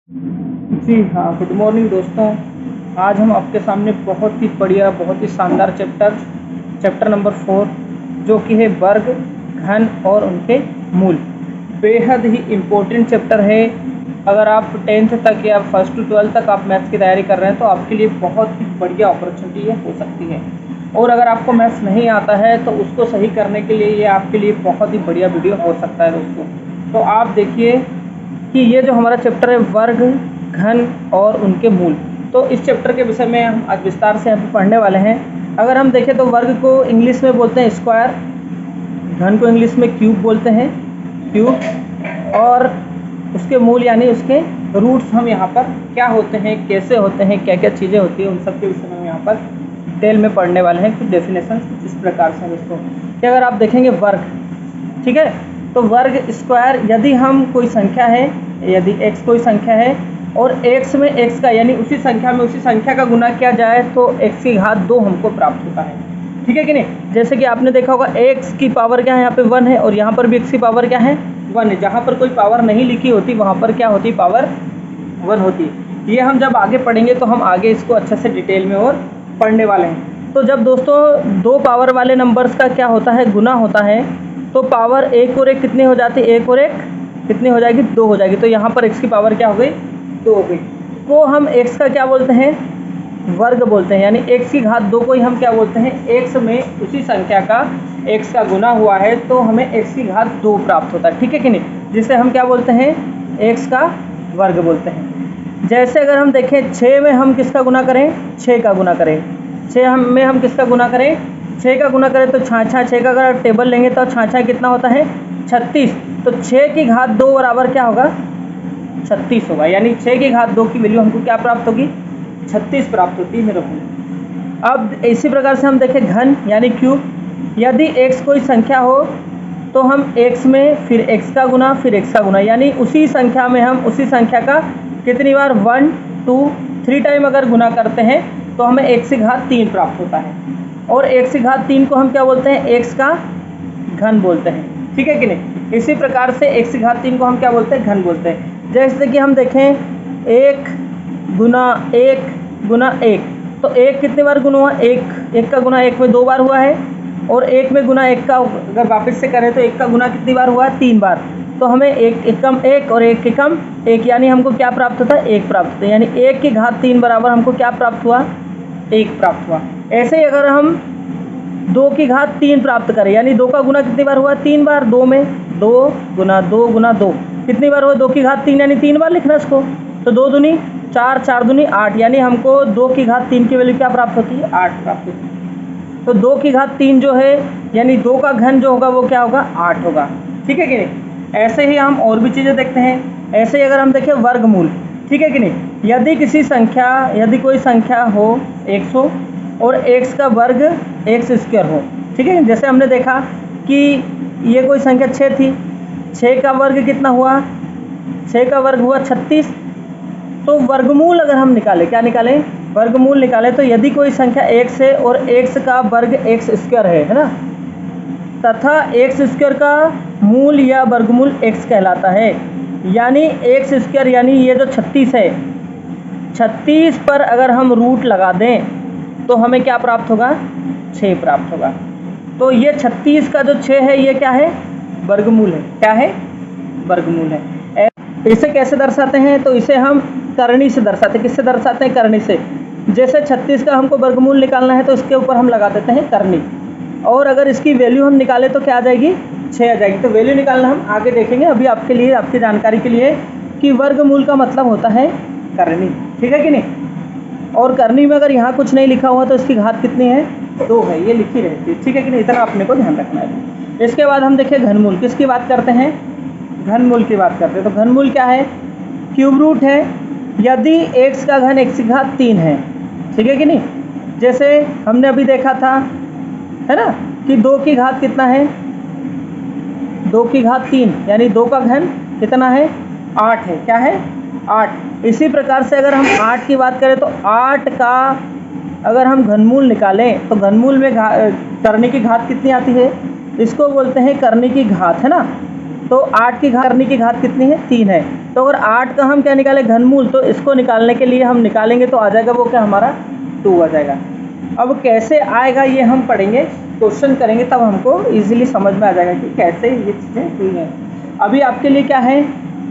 जी हाँ, good morning दोस्तों। आज हम आपके सामने बहुत ही बढ़िया, बहुत ही शानदार चैप्टर नंबर 4 जो कि है वर्ग, घन और उनके मूल। बेहद ही इम्पोर्टेंट चैप्टर है। अगर आप 10th तक या फर्स्ट टू 12th तक आप मैथ्स की तैयारी कर रहे हैं तो आपके लिए बहुत ही बढ़िया अपॉर्चुनिटी ये हो सकती है। और अगर आपको मैथ्स नहीं आता है तो उसको सही करने के लिए ये आपके लिए बहुत ही बढ़िया वीडियो हो सकता है दोस्तों। तो आप देखिए कि ये जो हमारा चैप्टर है वर्ग, घन और उनके मूल, तो इस चैप्टर के विषय में हम आज विस्तार से यहाँ पे पढ़ने वाले हैं। अगर हम देखें तो वर्ग को इंग्लिश में बोलते हैं स्क्वायर, घन को इंग्लिश में क्यूब बोलते हैं, क्यूब, और उसके मूल यानी उसके रूट्स हम यहाँ पर क्या होते हैं, कैसे होते हैं, क्या क्या चीज़ें होती हैं, उन सब के विषय में हम यहाँ पर डिटेल में पढ़ने वाले हैं। कुछ डेफिनेशन इस प्रकार से हैं दोस्तों कि अगर आप देखेंगे वर्ग, ठीक है, तो वर्ग स्क्वायर, यदि हम कोई संख्या है, यदि x कोई संख्या है और x में x का यानी उसी संख्या में उसी संख्या का गुना किया जाए तो x की घात 2 हमको प्राप्त होता है। ठीक है कि नहीं? जैसे कि आपने देखा होगा x की पावर क्या है, यहाँ पे 1 है और यहाँ पर भी x की पावर क्या है, 1 है। जहाँ पर कोई पावर नहीं लिखी होती वहाँ पर क्या होती, पावर 1 होती है। ये हम जब आगे पढ़ेंगे तो हम आगे इसको अच्छे से डिटेल में और पढ़ने वाले हैं। तो जब दोस्तों दो पावर वाले नंबर्स का क्या होता है, गुना होता है, तो पावर एक और एक कितनी हो जाती है, एक और एक कितनी हो जाएगी, 2 हो जाएगी। तो यहाँ पर x की पावर क्या हो गई, 2 हो गई। को हम x का क्या बोलते हैं, वर्ग बोलते हैं, यानी x की घात 2 को ही हम क्या बोलते हैं, x में उसी संख्या का x का गुना हुआ है तो हमें x की घात 2 प्राप्त होता है। ठीक है कि नहीं? जिसे हम क्या बोलते हैं, x का वर्ग बोलते हैं। जैसे अगर हम देखें 6 में हम किसका गुना करें, 6 का गुना करें, 6 में हम किसका गुना करें, 6 का गुना करें तो 6 का अगर टेबल लेंगे तो 6 कितना होता है, 36। तो 6 की घात 2 बराबर क्या होगा, 36 होगा। यानी 6 की घात 2 की वैल्यू हमको क्या प्राप्त होगी, 36 प्राप्त होती है मेरे को। अब इसी प्रकार से हम देखें घन यानी क्यूब, यदि x कोई संख्या हो तो हम x में फिर x का गुना फिर x का गुना, यानी उसी संख्या में हम उसी संख्या का कितनी बार, 1 2 3 टाइम अगर गुना करते हैं तो हमें x की घात 3 प्राप्त होता है। और x की घात 3 को हम क्या बोलते हैं, x का घन बोलते हैं। ठीक है कि नहीं? इसी प्रकार से x की घात 3 को हम क्या बोलते हैं, घन बोलते हैं। जैसे कि हम देखें 1 गुना 1 गुना 1, तो 1 कितनी बार गुना हुआ, 1 का गुना 1 में 2 बार हुआ है, और 1 में गुना 1 का अगर वापस से करें तो 1 का गुना कितनी बार हुआ, 3 बार। तो हमें 1 एकम 1 और 1 एकम 1, यानी हमको क्या प्राप्त होता है, 1 प्राप्त होता है। यानी 1 की घात 3 बराबर हमको क्या प्राप्त हुआ, 1 प्राप्त हुआ। ऐसे ही अगर हम 2 की घात 3 प्राप्त करें, यानी 2 का गुना कितनी बार हुआ, 3 बार, 2 में 2 गुना 2 गुना 2 कितनी बार हुआ, 2 की घात 3, यानी 3 बार लिखना इसको। तो 2 दूनी 4, 4 दूनी 8, यानी हमको 2 की घात 3 की वैल्यू क्या प्राप्त होती है, 8 प्राप्त होती है। तो 2 की घात 3 जो है यानी 2 का घन जो होगा वो क्या होगा, 8 होगा। ठीक है कि नहीं? ऐसे ही हम और भी चीज़ें देखते हैं। ऐसे ही अगर हम देखें वर्गमूल, ठीक है कि नहीं, यदि किसी संख्या, यदि कोई संख्या हो 100 और x का वर्ग x स्क्वायर हो, ठीक है, जैसे हमने देखा कि ये कोई संख्या 6 थी, 6 का वर्ग कितना हुआ, 6 का वर्ग हुआ 36। तो वर्गमूल अगर हम निकालें, क्या निकालें, वर्गमूल निकालें, तो यदि कोई संख्या x है और x का वर्ग x स्क्वायर है ना, तथा x स्क्वायर का मूल या वर्गमूल x कहलाता है। यानी x स्क्वायर यानी ये जो 36 है, 36 पर अगर हम रूट लगा दें तो हमें क्या प्राप्त होगा, 6 प्राप्त होगा। तो ये 36 का जो 6 है ये क्या है, वर्गमूल है। क्या है, वर्गमूल है। इसे कैसे दर्शाते हैं, तो इसे हम करनी से दर्शाते हैं। किससे दर्शाते हैं, करनी से। जैसे 36 का हमको वर्गमूल निकालना है तो इसके ऊपर हम लगा देते हैं करनी, और अगर इसकी वैल्यू हम निकालें तो क्या आ जाएगी, 6 आ जाएगी। तो वैल्यू निकालना हम आगे देखेंगे, अभी आपके लिए, आपकी जानकारी के लिए कि वर्गमूल का मतलब होता है करनी। ठीक है कि नहीं? और करनी में अगर यहाँ कुछ नहीं लिखा हुआ तो इसकी घात कितनी है, 2 है, ये लिखी रहती है। ठीक है कि नहीं? इतना अपने को ध्यान रखना है। इसके बाद हम देखें घनमूल, किसकी बात करते हैं, घनमूल की बात करते हैं। तो घनमूल क्या है, क्यूब रूट है यदि x का घन x की घात 3 है। ठीक है कि नहीं? जैसे हमने अभी देखा था, है ना, कि 2 की घात कितना है, 2 की घात 3, यानी 2 का घन कितना है, 8 है। क्या है, 8। इसी प्रकार से अगर हम 8 की बात करें तो 8 का अगर हम घनमूल निकालें तो घनमूल में करनी की घात कितनी आती है, इसको बोलते हैं करनी की घात, है ना। तो 8 की करनी की घात कितनी है, 3 है। तो अगर 8 का हम क्या निकालें घनमूल, तो इसको निकालने के लिए हम निकालेंगे तो आ जाएगा वो क्या हमारा 2 आ जाएगा। अब कैसे आएगा ये हम पढ़ेंगे, क्वेश्चन करेंगे तब हमको इजीली समझ में आ जाएगा कि कैसे ये चीज़ें हुई हैं। अभी आपके लिए क्या है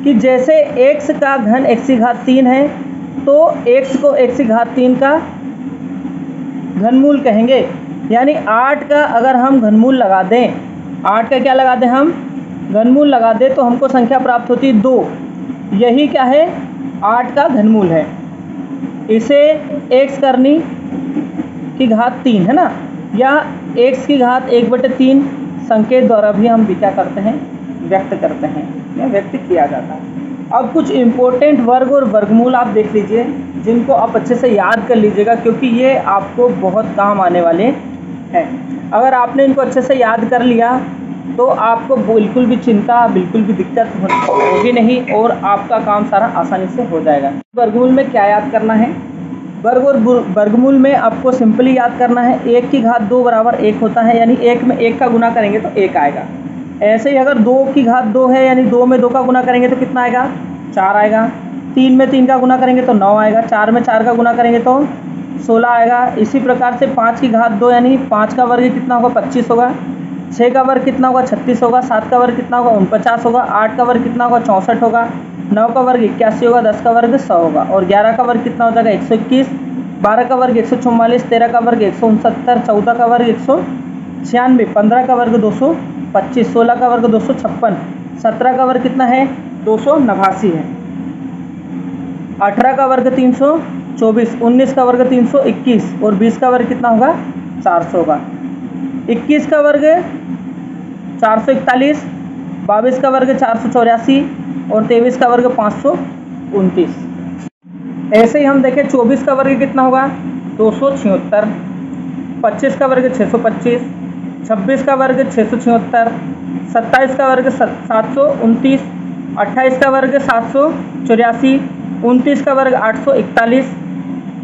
कि जैसे x का घन x की घात 3 है तो x को x की घात 3 का घनमूल कहेंगे। यानी 8 का अगर हम घनमूल लगा दें, 8 का क्या लगा दें हम घनमूल लगा दें तो हमको संख्या प्राप्त होती है 2। यही क्या है 8 का घनमूल है। इसे x करनी की घात 3 है ना, या x की घात 1/3 संकेत द्वारा भी हम क्या करते हैं व्यक्त करते हैं या व्यक्त किया जाता है। अब कुछ इम्पोर्टेंट वर्ग और वर्गमूल आप देख लीजिए जिनको आप अच्छे से याद कर लीजिएगा, क्योंकि ये आपको बहुत काम आने वाले हैं। अगर आपने इनको अच्छे से याद कर लिया तो आपको बिल्कुल भी चिंता, बिल्कुल भी दिक्कत होगी नहीं और आपका काम सारा आसानी से हो जाएगा। वर्गमूल में क्या याद करना है, वर्ग और वर्गमूल में आपको सिंपली याद करना है 1 की घात 2 बराबर 1 होता है, यानी 1 में 1 का गुना करेंगे तो 1 आएगा। ऐसे ही अगर 2 की घात 2 है यानी 2 में 2 का गुना करेंगे तो कितना आएगा 4 आएगा। 3 में 3 का गुना करेंगे तो 9 आएगा। 4 में 4 का गुना करेंगे तो 16 आएगा। इसी प्रकार से 5 की घात 2 यानी 5 का वर्ग कितना होगा 25 होगा। 6 का वर्ग कितना होगा 36 होगा। 7 का वर्ग कितना होगा 49 होगा। 8 का वर्ग कितना होगा 64 होगा। 9 का वर्ग 81 होगा। 10 का वर्ग 100 होगा। और 11 का वर्ग कितना हो जाएगा 121। 12 का वर्ग 144। 13 का वर्ग 169। 14 का वर्ग 196। 15 का वर्ग 225। 16 का वर्ग 256। 17 का वर्ग कितना है 289 है। 18 का वर्ग 324। 19 का वर्ग 321 और 20 का वर्ग कितना होगा 400 होगा। 21 का वर्ग 441। 22 का वर्ग 484 और 23 का वर्ग 529। ऐसे ही हम देखें 24 का वर्ग कितना होगा 276। 25 का वर्ग 625। 26 का वर्ग 676। 27 का वर्ग 729। 28 का वर्ग 784। 29 का वर्ग 841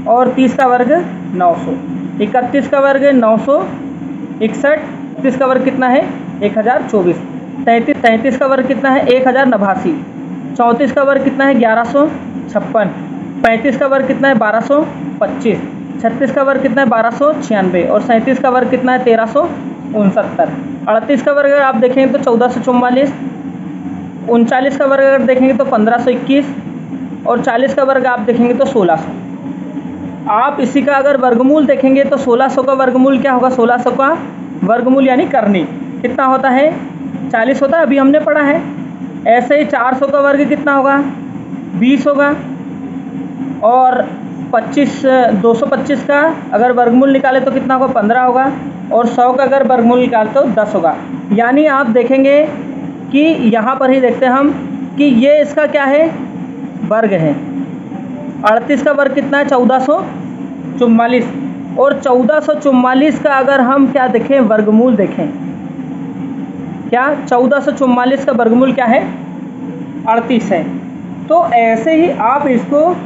और 30 का वर्ग 900। 31 का वर्ग 961। 31 का वर्ग कितना है 1024। 33 का वर्ग कितना है 1089। 34 का वर्ग कितना है 1156। 35 का वर्ग कितना है 1225। 36 का वर्ग कितना है 1296 और 37 का वर्ग कितना है 1369। 38 का वर्ग अगर आप देखेंगे तो 1444। 39 का वर्ग अगर देखेंगे तो 1521 और 40 का वर्ग आप देखेंगे तो 1600। आप इसी का अगर वर्गमूल देखेंगे तो 1600 का वर्गमूल क्या होगा 1600 का वर्गमूल यानी करनी कितना होता है 40 होता है, अभी हमने पढ़ा है। ऐसे ही 400 का वर्ग कितना होगा 20 होगा और 225 का अगर वर्गमूल निकाले तो कितना होगा 15 होगा और 100 का अगर वर्गमूल निकाले तो 10 होगा। यानी आप देखेंगे कि यहाँ पर ही देखते हैं हम कि ये इसका क्या है वर्ग है। 38 का वर्ग कितना है 1444 और 1444 का अगर हम क्या देखें वर्गमूल देखें, क्या 1444 का वर्गमूल क्या है 38 है। तो ऐसे ही आप इसको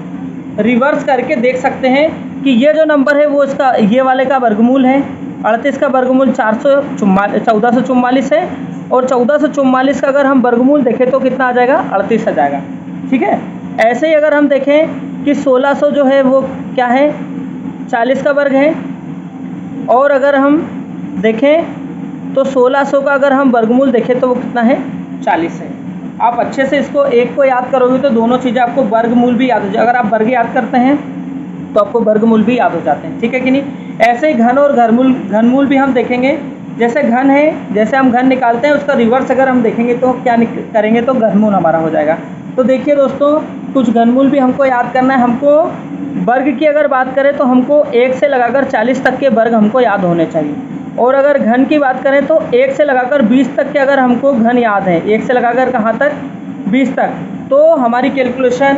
रिवर्स करके देख सकते हैं कि ये जो नंबर है वो इसका ये वाले का वर्गमूल है। 38 का वर्गमूल 1444 है और 1444 का अगर हम वर्गमूल देखें तो कितना आ जाएगा 38 आ जाएगा। ठीक है। ऐसे ही अगर हम देखें कि 1600 जो है वो क्या है 40 का वर्ग है और अगर हम देखें तो 1600 का अगर हम वर्गमूल देखें तो वो कितना है 40 है। आप अच्छे से इसको एक को याद करोगे तो दोनों चीज़ें आपको वर्गमूल भी याद हो जाए। अगर आप वर्ग याद करते हैं तो आपको वर्गमूल भी याद हो जाते हैं। ठीक है कि नहीं। ऐसे ही घन और घनमूल भी हम देखेंगे। जैसे घन है, जैसे हम घन निकालते हैं उसका रिवर्स अगर हम देखेंगे तो क्या करेंगे तो घनमूल हमारा हो जाएगा। तो देखिए दोस्तों कुछ घनमूल भी हमको याद करना है। हमको वर्ग की अगर बात करें तो हमको 1 से लगाकर 40 तक के वर्ग हमको याद होने चाहिए और अगर घन की बात करें तो 1 से लगाकर 20 तक के अगर हमको घन याद है 1 से लगाकर कहाँ तक 20 तक, तो हमारी कैलकुलेशन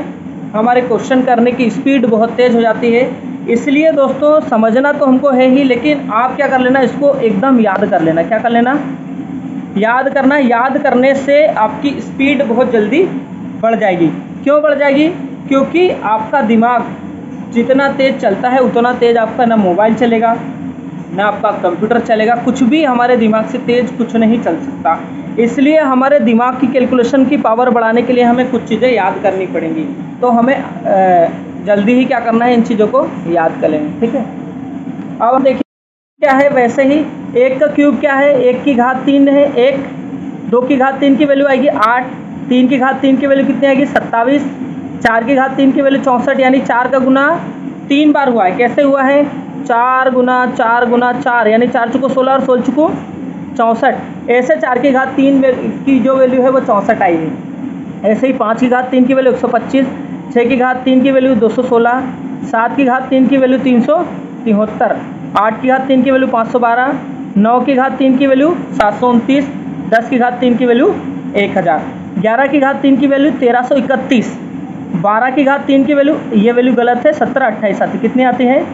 हमारे क्वेश्चन करने की स्पीड बहुत तेज़ हो जाती है। इसलिए दोस्तों समझना तो हमको है ही, लेकिन आप क्या कर लेना इसको एकदम याद कर लेना। क्या कर लेना याद करना। याद करने से आपकी स्पीड बहुत जल्दी बढ़ जाएगी। क्यों बढ़ जाएगी? क्योंकि आपका दिमाग जितना तेज़ चलता है उतना तेज़ आपका ना मोबाइल चलेगा ना आपका कंप्यूटर चलेगा, कुछ भी हमारे दिमाग से तेज़ कुछ नहीं चल सकता। इसलिए हमारे दिमाग की कैलकुलेशन की पावर बढ़ाने के लिए हमें कुछ चीज़ें याद करनी पड़ेंगी। तो हमें जल्दी ही क्या करना है, इन चीज़ों को याद कर लेंगे, ठीक है। अब हम देखिए क्या है, वैसे ही 1 का क्यूब क्या है, 1 की घात 3 है, 1 2 की घात 3 की वैल्यू आएगी 8, 3 की घात 3 की वैल्यू कितनी आएगी 27, 4 की घात 3 की वैल्यू 64, यानी 4 का गुना 3 बार हुआ है। कैसे हुआ है, 4 गुना 4 गुना 4, यानी 4 चुको 16 और 16 चुको 64। ऐसे 4 की घात 3 की जो वैल्यू है वो 64 आई है। ऐसे ही 5 की घात 3 की वैल्यू 125, 6 की घात 3 की वैल्यू 216, 7 की घात 3 की वैल्यू 373, 8 की घात 3 की वैल्यू 512, 9 की घात 3 की वैल्यू 729, 10 की घात 3 की वैल्यू 1000, 11 की घात 3 की वैल्यू 1331, 12 की घात 3 की वैल्यू, ये वैल्यू गलत है, 1728 आती, कितनी आती है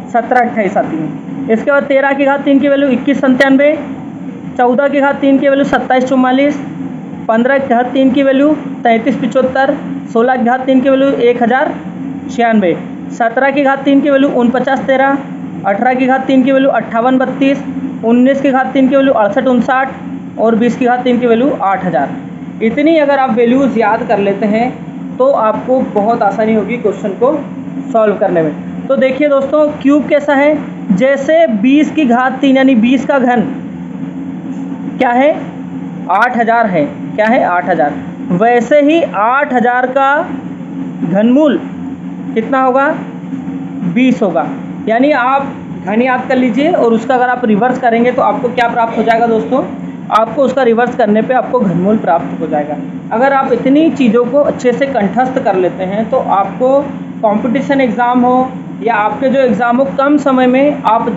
1728 आती है। इसके बाद 13 की घात 3 की वैल्यू 2197, 14 की घात 3 की वैल्यू 2744, 15 की घात 3 की वैल्यू 3375, 16 की घात 3 की वैल्यू 1096, 17 की घात 3 की वैल्यू 4913, 18 की घात 3 की वैल्यू 5832, 19 की घात 3 की वैल्यू 6859 और 20 की घात 3 की वैल्यू 8000। इतनी अगर आप वैल्यूज़ याद कर लेते हैं तो आपको बहुत आसानी होगी क्वेश्चन को सॉल्व करने में। तो देखिए दोस्तों, क्यूब कैसा है, जैसे 20 की घात 3 यानी 20 का घन क्या है 8000 है, क्या है 8000, वैसे ही 8000 का घनमूल कितना होगा 20 होगा। यानी आप घन याद कर लीजिए और उसका अगर आप रिवर्स करेंगे तो आपको क्या प्राप्त हो जाएगा दोस्तों, आपको उसका रिवर्स करने पे आपको घनमूल प्राप्त हो जाएगा। अगर आप इतनी चीज़ों को अच्छे से कंठस्थ कर लेते हैं तो आपको कंपटीशन एग्ज़ाम हो या आपके जो एग्ज़ाम हो, कम समय में आप